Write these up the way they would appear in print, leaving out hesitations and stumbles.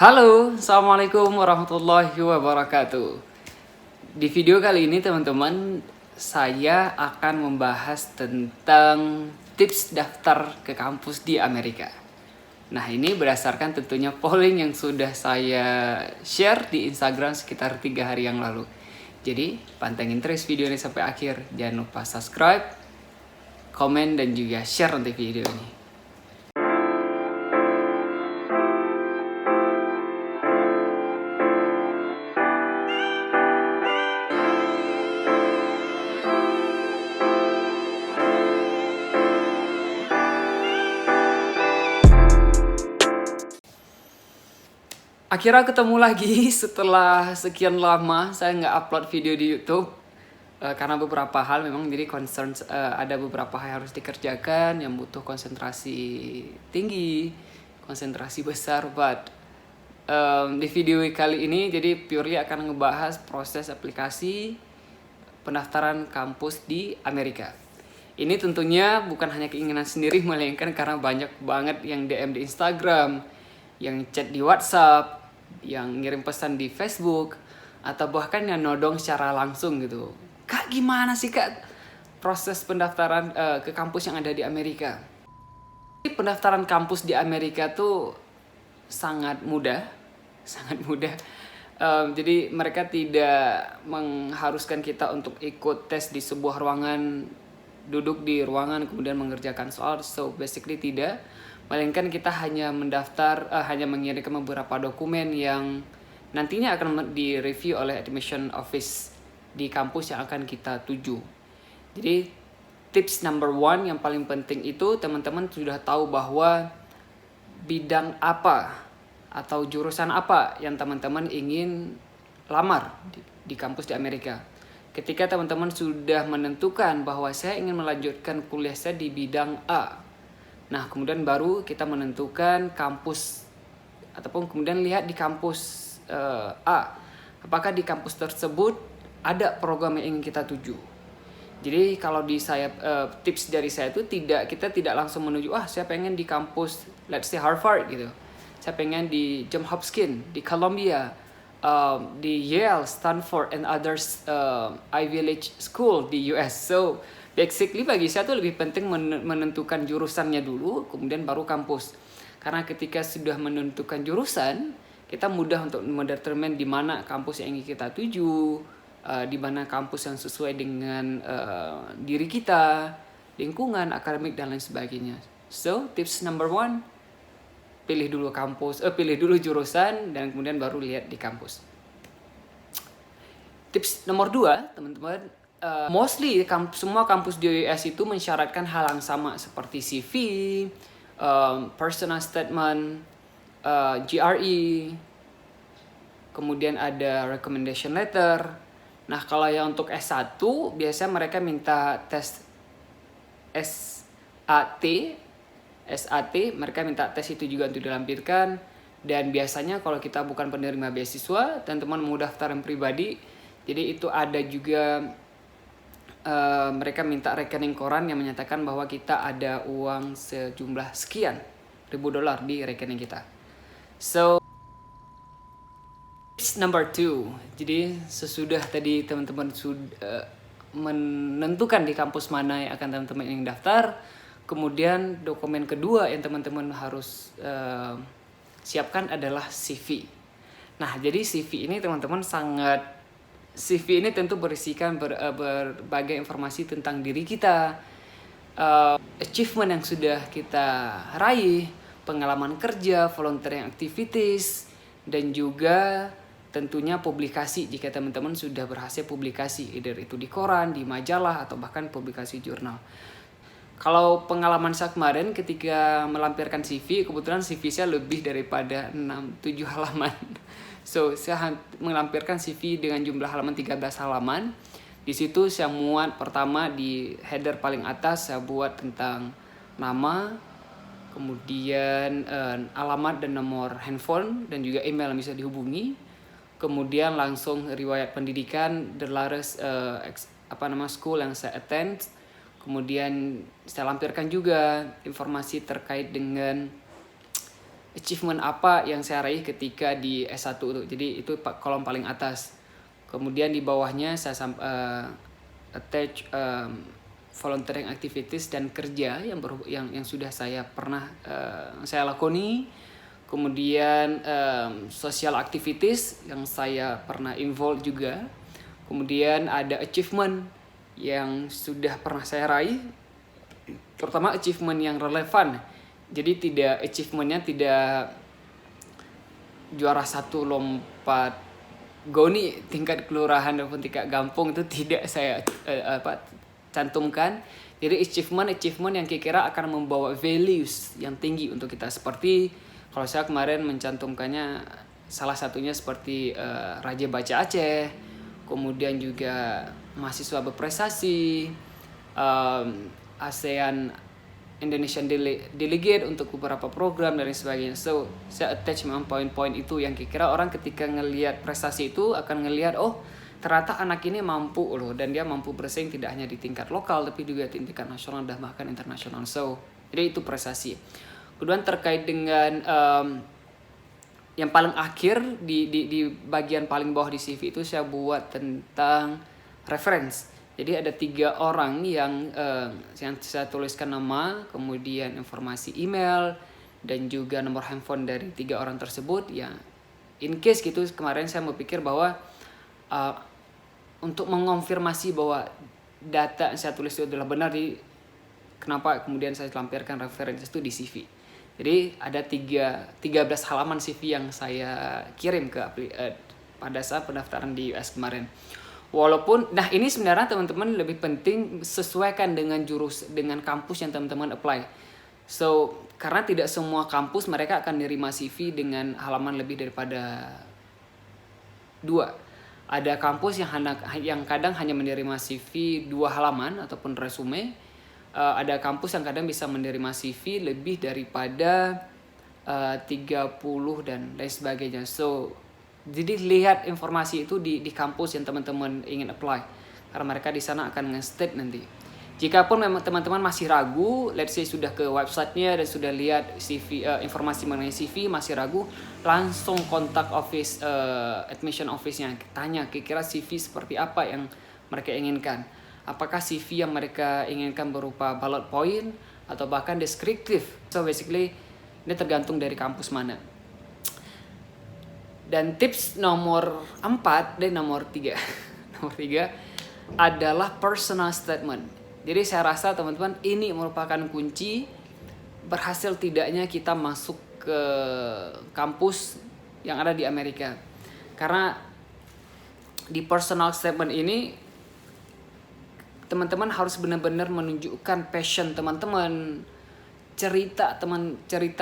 Halo, Assalamualaikum warahmatullahi wabarakatuh. Di video kali ini teman-teman, saya akan membahas tentang tips daftar ke kampus di Amerika. Nah, ini berdasarkan tentunya polling yang sudah saya share di Instagram sekitar 3 hari yang lalu. Jadi, pantengin terus video ini sampai akhir. Jangan lupa subscribe, komen, dan juga share nanti video ini. Akhirnya ketemu lagi setelah sekian lama saya nggak upload video di YouTube karena beberapa hal memang jadi ada beberapa hal yang harus dikerjakan yang butuh konsentrasi tinggi, konsentrasi besar. But di video kali ini jadi purely akan ngebahas proses aplikasi pendaftaran kampus di Amerika. Ini tentunya bukan hanya keinginan sendiri, melainkan karena banyak banget yang DM di Instagram, yang chat di WhatsApp, yang ngirim pesan di Facebook, atau bahkan yang nodong secara langsung gitu. Kak, gimana sih Kak proses pendaftaran ke kampus yang ada di Amerika? Pendaftaran kampus di Amerika tuh sangat mudah, sangat mudah. Jadi mereka tidak mengharuskan kita untuk ikut tes di sebuah ruangan, duduk di ruangan kemudian mengerjakan soal. So basically tidak, melainkan kita hanya hanya mengirimkan beberapa dokumen yang nantinya akan direview oleh admission office di kampus yang akan kita tuju. Jadi tips number one yang paling penting itu teman-teman sudah tahu bahwa bidang apa atau jurusan apa yang teman-teman ingin lamar di kampus di Amerika. Ketika teman-teman sudah menentukan bahwa saya ingin melanjutkan kuliah saya di bidang A, nah, kemudian baru kita menentukan kampus ataupun kemudian lihat di kampus A. Apakah di kampus tersebut ada program yang ingin kita tuju. Jadi kalau tips dari saya itu kita tidak langsung menuju saya pengen di kampus let's say Harvard gitu. Saya pengen di Johns Hopkins, di Columbia, di Yale, Stanford and others Ivy League school di US. So basically bagi saya tuh lebih penting menentukan jurusannya dulu, kemudian baru kampus. Karena ketika sudah menentukan jurusan, kita mudah untuk mendetermine di mana kampus yang ingin kita tuju, di mana kampus yang sesuai dengan diri kita, lingkungan, akademik dan lain sebagainya. So tips number one, pilih dulu jurusan dan kemudian baru lihat di kampus. Tips nomor 2, teman-teman, mostly semua kampus di US itu mensyaratkan hal yang sama seperti CV, personal statement, GRE, kemudian ada recommendation letter. Nah, kalau yang untuk S1 biasanya mereka minta tes SAT, mereka minta tes itu juga untuk dilampirkan. Dan biasanya kalau kita bukan penerima beasiswa, teman-teman mau daftaran pribadi, jadi itu ada juga mereka minta rekening koran yang menyatakan bahwa kita ada uang sejumlah sekian ribu dolar di rekening kita. So tips number 2, jadi sesudah tadi teman-teman sudah menentukan di kampus mana yang akan teman-teman ingin daftar, kemudian dokumen kedua yang teman-teman harus siapkan adalah CV. Nah, jadi CV ini teman-teman CV ini tentu berisikan berbagai informasi tentang diri kita, achievement yang sudah kita raih, pengalaman kerja, volunteering activities, dan juga tentunya publikasi jika teman-teman sudah berhasil publikasi, either itu di koran, di majalah, atau bahkan publikasi jurnal. Kalau pengalaman saya kemarin ketika melampirkan CV, kebetulan CV saya lebih daripada 6-7 halaman. So, saya melampirkan CV dengan jumlah halaman 13 halaman. Di situ saya muat pertama di header paling atas saya buat tentang nama, kemudian alamat dan nomor handphone dan juga email yang bisa dihubungi. Kemudian langsung riwayat pendidikan, the latest school yang saya attend. Kemudian saya lampirkan juga informasi terkait dengan achievement apa yang saya raih ketika di S1 itu. Jadi itu kolom paling atas. Kemudian di bawahnya saya attach volunteering activities dan kerja yang sudah saya pernah saya lakoni. Kemudian social activities yang saya pernah involve juga. Kemudian ada achievement yang sudah pernah saya raih, terutama achievement yang relevan. Jadi achievementnya tidak juara 1 lompat goni tingkat kelurahan ataupun tingkat kampung, itu tidak saya cantumkan. Jadi achievement yang kira-kira akan membawa values yang tinggi untuk kita. Seperti kalau saya kemarin mencantumkannya, salah satunya seperti Raja Baca Aceh, kemudian juga mahasiswa berprestasi, ASEAN Indonesian Delegate untuk beberapa program dan lain sebagainya. So saya attach memang poin-poin itu yang kira-kira orang ketika ngelihat prestasi itu akan ngelihat, oh ternyata anak ini mampu loh, dan dia mampu bersaing tidak hanya di tingkat lokal tapi juga di tingkat nasional dan bahkan internasional. So jadi itu prestasi. Kemudian terkait dengan yang paling akhir di bagian paling bawah di CV itu saya buat tentang reference. Jadi ada 3 orang yang saya tuliskan nama, kemudian informasi email, dan juga nomor handphone dari 3 orang tersebut. Ya, in case gitu, kemarin saya mau pikir bahwa untuk mengonfirmasi bahwa data yang saya tulis itu adalah benar, kenapa kemudian saya lampirkan referensi itu di CV. Jadi ada 13 halaman CV yang saya kirim pada saat pendaftaran di US kemarin. Walaupun, nah ini sebenarnya teman-teman lebih penting sesuaikan dengan dengan kampus yang teman-teman apply. So, karena tidak semua kampus mereka akan nerima CV dengan halaman lebih daripada 2. Ada kampus yang kadang hanya menerima CV 2 halaman ataupun resume. Ada kampus yang kadang bisa menerima CV lebih daripada 30 dan lain sebagainya. So, jadi lihat informasi itu di kampus yang teman-teman ingin apply, karena mereka di sana akan nge-state nanti. Jikapun memang teman-teman masih ragu, let's say sudah ke websitenya dan sudah lihat CV, informasi mengenai CV masih ragu, langsung kontak office, admission office-nya, tanya kira-kira CV seperti apa yang mereka inginkan. Apakah CV yang mereka inginkan berupa bullet point atau bahkan deskriptif. So basically ini tergantung dari kampus mana. Dan tips nomor 4 dan nomor 3 nomor 3 adalah personal statement. Jadi saya rasa teman-teman ini merupakan kunci berhasil tidaknya kita masuk ke kampus yang ada di Amerika. Karena di personal statement ini teman-teman harus benar-benar menunjukkan passion teman-teman, cerita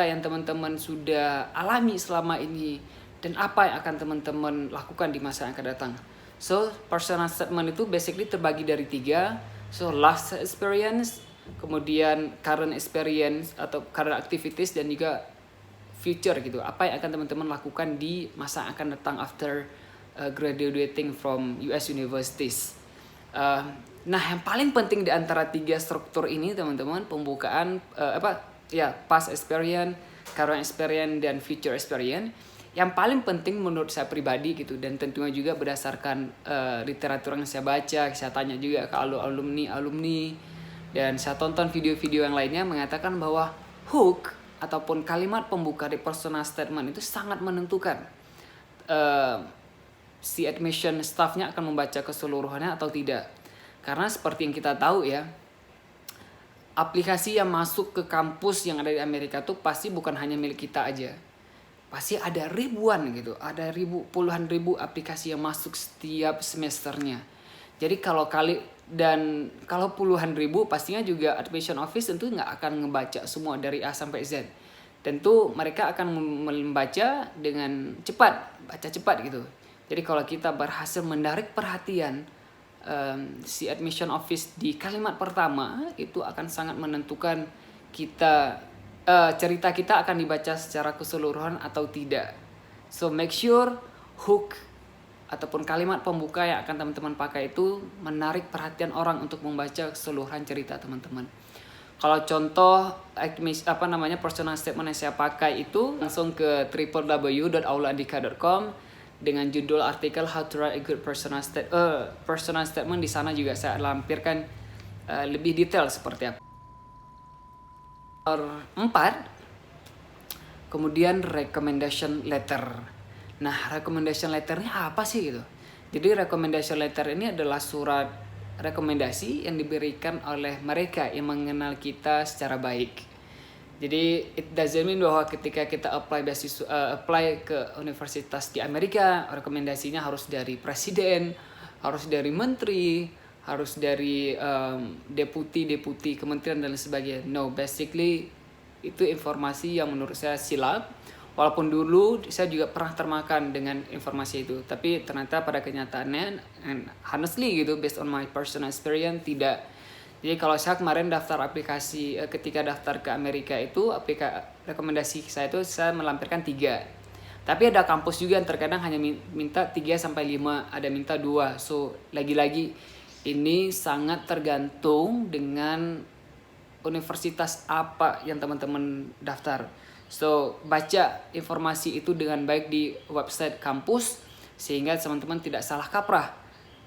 yang teman-teman sudah alami selama ini, dan apa yang akan teman-teman lakukan di masa yang akan datang. So, personal statement itu basically terbagi dari 3. So, last experience, kemudian current experience atau current activities, dan juga future gitu. Apa yang akan teman-teman lakukan di masa yang akan datang after graduating from US universities. Nah, yang paling penting di antara 3 struktur ini teman-teman, pembukaan past experience, current experience, dan future experience. Yang paling penting menurut saya pribadi gitu, dan tentunya juga berdasarkan literatur yang saya baca, saya tanya juga ke alumni, dan saya tonton video-video yang lainnya mengatakan bahwa hook ataupun kalimat pembuka di personal statement itu sangat menentukan si admission staffnya akan membaca keseluruhannya atau tidak. Karena seperti yang kita tahu ya, aplikasi yang masuk ke kampus yang ada di Amerika tuh pasti bukan hanya milik kita aja. Pasti ada ribuan gitu, ada puluhan ribu aplikasi yang masuk setiap semesternya. Jadi kalau puluhan ribu, pastinya juga admission office tentu nggak akan ngebaca semua dari A sampai Z. Tentu mereka akan membaca dengan baca cepat gitu. Jadi kalau kita berhasil menarik perhatian si admission office di kalimat pertama, itu akan sangat menentukan cerita kita akan dibaca secara keseluruhan atau tidak. So make sure hook ataupun kalimat pembuka yang akan teman-teman pakai itu menarik perhatian orang untuk membaca keseluruhan cerita teman-teman. Kalau contoh personal statement yang saya pakai itu langsung ke www.aulaandika.com dengan judul artikel How to Write a Good Personal Statement. Di sana juga saya lampirkan lebih detail seperti apa. 4, kemudian recommendation letter. Nah, recommendation letternya apa sih gitu? Jadi recommendation letter ini adalah surat rekomendasi yang diberikan oleh mereka yang mengenal kita secara baik. Jadi it doesn't mean bahwa ketika kita apply ke universitas di Amerika, rekomendasinya harus dari presiden, harus dari menteri, harus dari deputi kementerian dan sebagainya. No, basically itu informasi yang menurut saya silap. Walaupun dulu saya juga pernah termakan dengan informasi itu, tapi ternyata pada kenyataannya, and honestly gitu, based on my personal experience, tidak. Jadi kalau saya kemarin daftar aplikasi, ketika daftar ke Amerika itu, rekomendasi saya itu saya melampirkan 3. Tapi ada kampus juga yang terkadang hanya minta 3-5, ada minta 2. So lagi-lagi ini sangat tergantung dengan universitas apa yang teman-teman daftar. So, baca informasi itu dengan baik di website kampus sehingga teman-teman tidak salah kaprah.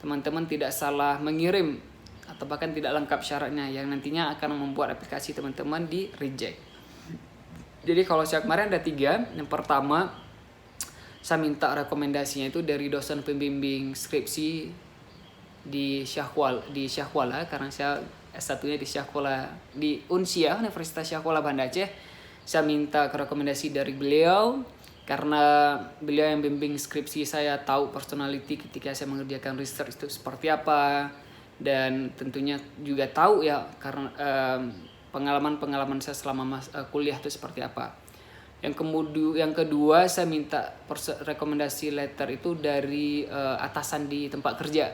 Teman-teman tidak salah mengirim atau bahkan tidak lengkap syaratnya yang nantinya akan membuat aplikasi teman-teman di reject. Jadi kalau saya kemarin ada 3. Yang pertama, saya minta rekomendasinya itu dari dosen pembimbing skripsi di Syahkuala karena saya S1-nya di Syahkuala di Unsia, Universitas Syahkuala Banda Aceh. Saya minta rekomendasi dari beliau karena beliau yang bimbing skripsi saya, tahu personality ketika saya mengerjakan research itu seperti apa, dan tentunya juga tahu ya karena pengalaman saya selama kuliah itu seperti apa. Yang kedua saya minta rekomendasi letter itu dari atasan di tempat kerja.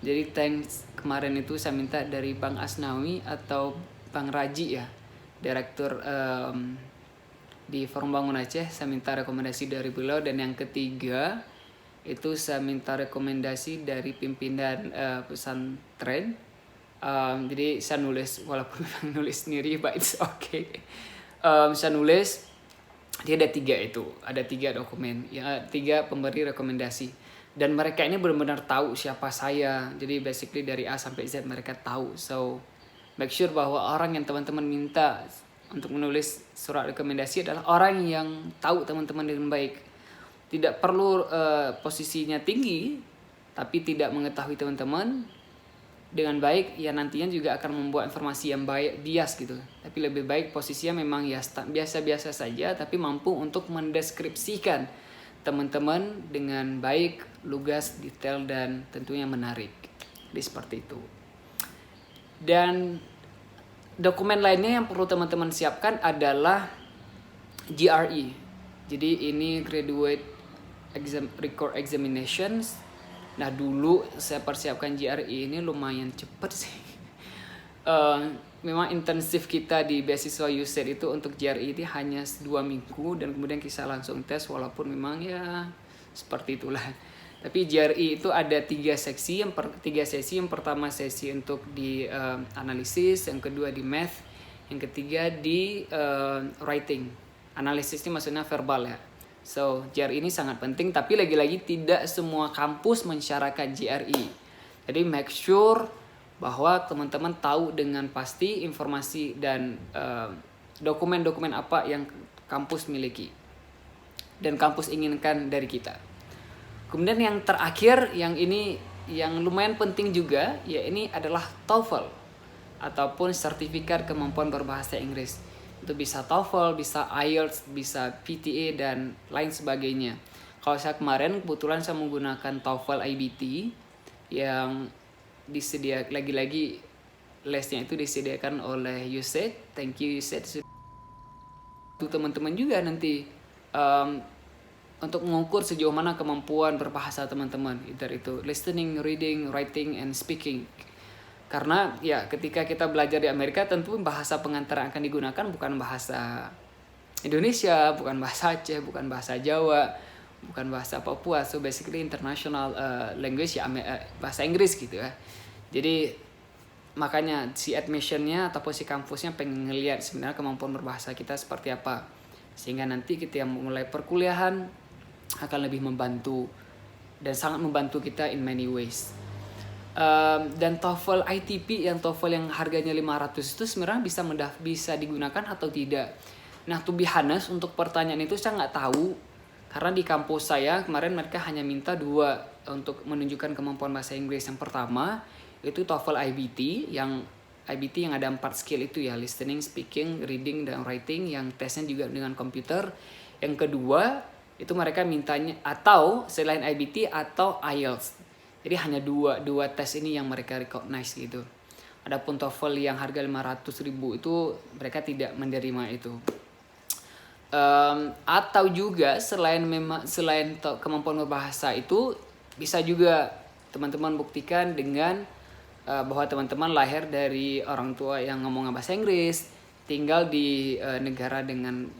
Jadi thanks kemarin itu saya minta dari Bang Asnawi atau Bang Raji ya, direktur di Forum Bangun Aceh. Saya minta rekomendasi dari beliau. Dan yang ketiga itu saya minta rekomendasi dari pimpinan pesantren. Jadi saya nulis, walaupun nulis sendiri but it's okay. Saya nulis, dia ada 3 itu, ada 3 dokumen, ya 3 pemberi rekomendasi. Dan mereka ini benar-benar tahu siapa saya. Jadi basically dari A sampai Z mereka tahu. So make sure bahwa orang yang teman-teman minta untuk menulis surat rekomendasi adalah orang yang tahu teman-teman dengan baik. Tidak perlu posisinya tinggi, tapi tidak mengetahui teman-teman dengan baik, ya nantinya juga akan membuat informasi yang bias gitu. Tapi lebih baik posisinya memang ya biasa-biasa saja, tapi mampu untuk mendeskripsikan teman-teman dengan baik, lugas, detail, dan tentunya menarik. Jadi seperti itu. Dan dokumen lainnya yang perlu teman-teman siapkan adalah GRE. Jadi ini Graduate Record Examinations. Nah dulu saya persiapkan GRE ini lumayan cepet sih. Memang intensif kita di beasiswa USAID itu untuk GRE itu hanya 2 minggu dan kemudian kita langsung tes, walaupun memang ya seperti itulah. Tapi GRE itu ada 3 sesi. Yang pertama sesi untuk di analisis, yang kedua di math, yang ketiga di writing. Analisis ini maksudnya verbal ya. So GRE ini sangat penting, tapi lagi-lagi tidak semua kampus mensyaratkan GRE. Jadi make sure bahwa teman-teman tahu dengan pasti informasi dan dokumen-dokumen apa yang kampus miliki dan kampus inginkan dari kita. Kemudian yang terakhir, yang ini yang lumayan penting juga, ya ini adalah TOEFL ataupun sertifikat kemampuan berbahasa Inggris. Itu bisa TOEFL, bisa IELTS, bisa PTA dan lain sebagainya. Kalau saya kemarin kebetulan saya menggunakan TOEFL IBT yang lagi-lagi lesnya itu disediakan oleh USAID. Thank you USAID. Itu teman-teman juga nanti untuk mengukur sejauh mana kemampuan berbahasa teman-teman, either itu listening, reading, writing, and speaking. Karena ya ketika kita belajar di Amerika, tentu bahasa pengantar yang akan digunakan bukan bahasa Indonesia, bukan bahasa Aceh, bukan bahasa Jawa, bukan bahasa Papua. So basically international language ya bahasa Inggris gitu ya. Jadi makanya si admissionnya ataupun si kampusnya pengen ngeliat sebenarnya kemampuan berbahasa kita seperti apa, sehingga nanti kita mulai perkuliahan akan lebih membantu dan sangat membantu kita in many ways. Dan TOEFL ITP yang TOEFL yang harganya 500 itu sebenarnya bisa digunakan atau tidak. Nah, to be honest, untuk pertanyaan itu saya nggak tahu, karena di kampus saya kemarin mereka hanya minta 2 untuk menunjukkan kemampuan bahasa Inggris. Yang pertama itu TOEFL IBT yang ada 4 skill itu ya, listening, speaking, reading, dan writing, yang tesnya juga dengan komputer. Yang kedua itu mereka mintanya atau selain IBT atau IELTS. Jadi hanya dua tes ini yang mereka recognize gitu. Adapun TOEFL yang harga 500.000 itu mereka tidak menerima itu. Atau juga selain kemampuan berbahasa itu bisa juga teman-teman buktikan dengan bahwa teman-teman lahir dari orang tua yang ngomong bahasa Inggris, tinggal di negara dengan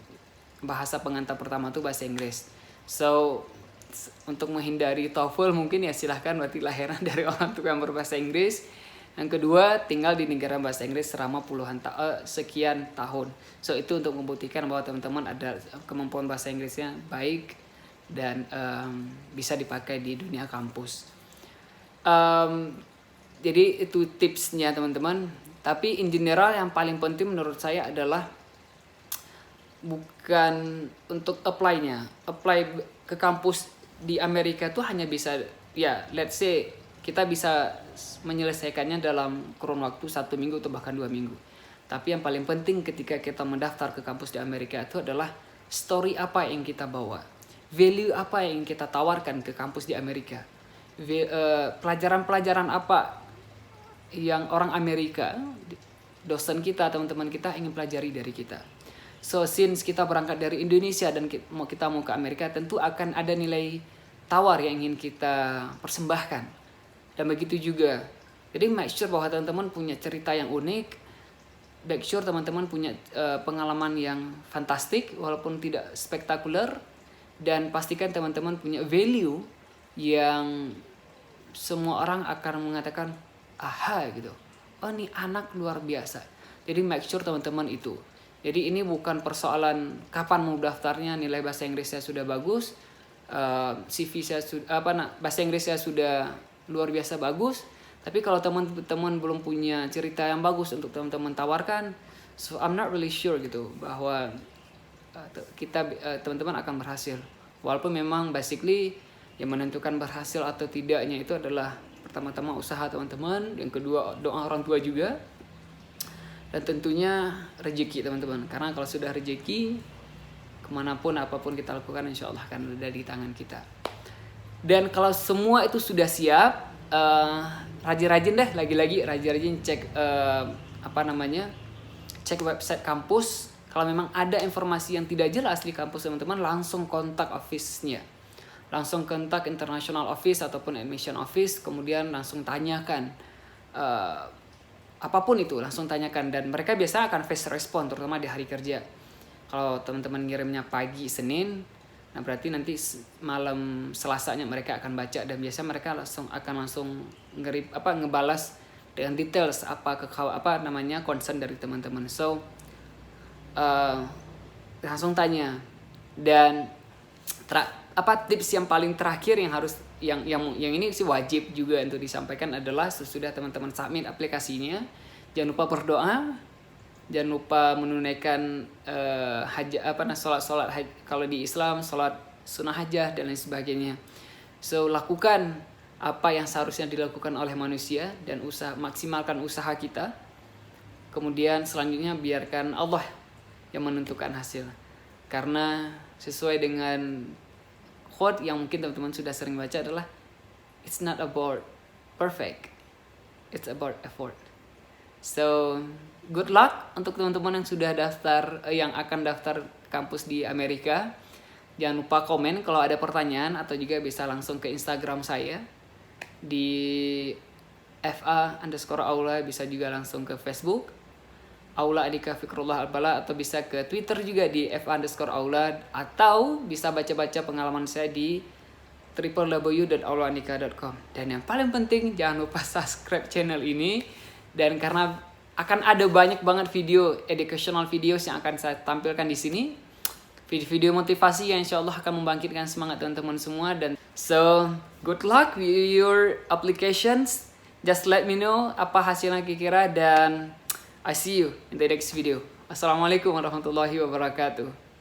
bahasa pengantar pertama itu bahasa Inggris. So untuk menghindari TOEFL mungkin ya silahkan berarti lahiran dari orang tua yang berbahasa Inggris. Yang kedua, tinggal di negara bahasa Inggris selama sekian tahun. So itu untuk membuktikan bahwa teman-teman ada kemampuan bahasa Inggrisnya baik dan bisa dipakai di dunia kampus. Jadi itu tipsnya teman-teman. Tapi in general yang paling penting menurut saya adalah bukan untuk apply ke kampus di Amerika itu hanya bisa ya let's say kita bisa menyelesaikannya dalam kurun waktu 1 minggu atau bahkan 2 minggu. Tapi yang paling penting ketika kita mendaftar ke kampus di Amerika itu adalah story apa yang kita bawa, value apa yang kita tawarkan ke kampus di Amerika, pelajaran-pelajaran apa yang orang Amerika, dosen kita, teman-teman kita ingin pelajari dari kita. So since kita berangkat dari Indonesia dan kita mau ke Amerika, tentu akan ada nilai tawar yang ingin kita persembahkan. Dan begitu juga. Jadi make sure bahwa teman-teman punya cerita yang unik. Make sure teman-teman punya pengalaman yang fantastik walaupun tidak spektakuler. Dan pastikan teman-teman punya value yang semua orang akan mengatakan aha gitu. Oh ini anak luar biasa. Jadi make sure teman-teman itu. Jadi ini bukan persoalan kapan mau daftarnya, nilai bahasa Inggrisnya sudah bagus, CV saya bahasa Inggris saya sudah luar biasa bagus, tapi kalau teman-teman belum punya cerita yang bagus untuk teman-teman tawarkan, so I'm not really sure gitu bahwa teman-teman akan berhasil. Walaupun memang basically yang menentukan berhasil atau tidaknya itu adalah pertama-tama usaha teman-teman, yang kedua doa orang tua juga, dan tentunya rezeki teman-teman. Karena kalau sudah rezeki, kemanapun apapun kita lakukan insya Allah akan ada di tangan kita. Dan kalau semua itu sudah siap, rajin-rajin deh, lagi-lagi rajin-rajin cek cek website kampus. Kalau memang ada informasi yang tidak jelas di kampus teman-teman, langsung kontak office-nya, langsung kontak international office ataupun admission office, kemudian langsung tanyakan apapun itu, langsung tanyakan, dan mereka biasa akan fast respond terutama di hari kerja. Kalau teman-teman ngirimnya pagi Senin, nah berarti nanti malam Selasanya mereka akan baca, dan biasa mereka langsung ngebalas dengan details concern dari teman-teman. So langsung tanya. Dan tips yang paling terakhir yang ini sih wajib juga untuk disampaikan adalah sesudah teman-teman submit aplikasinya, jangan lupa berdoa. Jangan lupa menunaikan sholat kalau di Islam, sholat sunnah hajah dan lain sebagainya. So lakukan apa yang seharusnya dilakukan oleh manusia dan maksimalkan usaha kita. Kemudian selanjutnya biarkan Allah yang menentukan hasil. Karena sesuai dengan quote yang mungkin teman-teman sudah sering baca adalah it's not about perfect, it's about effort. So good luck untuk teman-teman yang sudah yang akan daftar kampus di Amerika. Jangan lupa komen kalau ada pertanyaan, atau juga bisa langsung ke Instagram saya di @fa_aula, bisa juga langsung ke Facebook Aula Andika Fikrullah Albala, atau bisa ke Twitter juga di @fa_aula, atau bisa baca-baca pengalaman saya di www.aulaandika.com. Dan yang paling penting, jangan lupa subscribe channel ini Dan karena akan ada banyak banget video educational videos yang akan saya tampilkan di sini, video-video motivasi yang insya Allah akan membangkitkan semangat teman-teman semua. Dan so good luck with your applications. Just let me know apa hasilnya kira-kira, dan I see you in the next video. Assalamualaikum warahmatullahi wabarakatuh.